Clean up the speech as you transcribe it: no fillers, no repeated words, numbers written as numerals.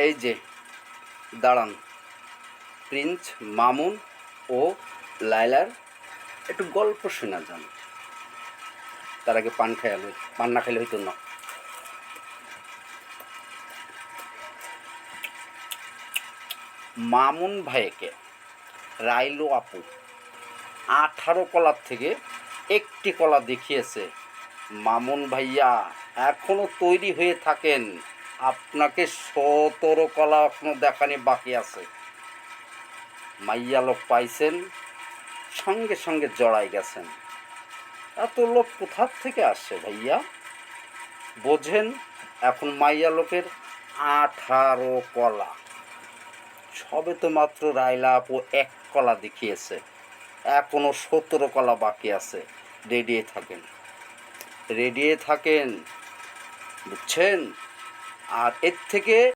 এই যে দাঁড়ান, প্রিন্স মামুন ও লায়লার একটু গল্প শোনা যান। তার আগে পান খাইলে, পান না খাইলে হইতো না। মামুন ভাইকে রাইলো আপু 18 কলার থেকে একটি কলা দেখিয়েছে। মামুন ভাইয়া এখনো তৈরি হয়ে থাকেন, আপনাকে 17 কলা এখনো দেখানি বাকি আছে। মাইয়া লোক পাইছেন, সঙ্গে সঙ্গে জড়াই গেছেন। এত লোক কোথার থেকে আসে ভাইয়া? বোঝেন, এখন মাইয়া লোকের 18 কলা। সবে তো মাত্র রাইলা আপু 1 কলা দেখিয়েছে, এখনো 17 কলা বাকি আছে। রেডিয়ে থাকেন, রেডিয়ে থাকেন, বুঝছেন? আর এর থেকে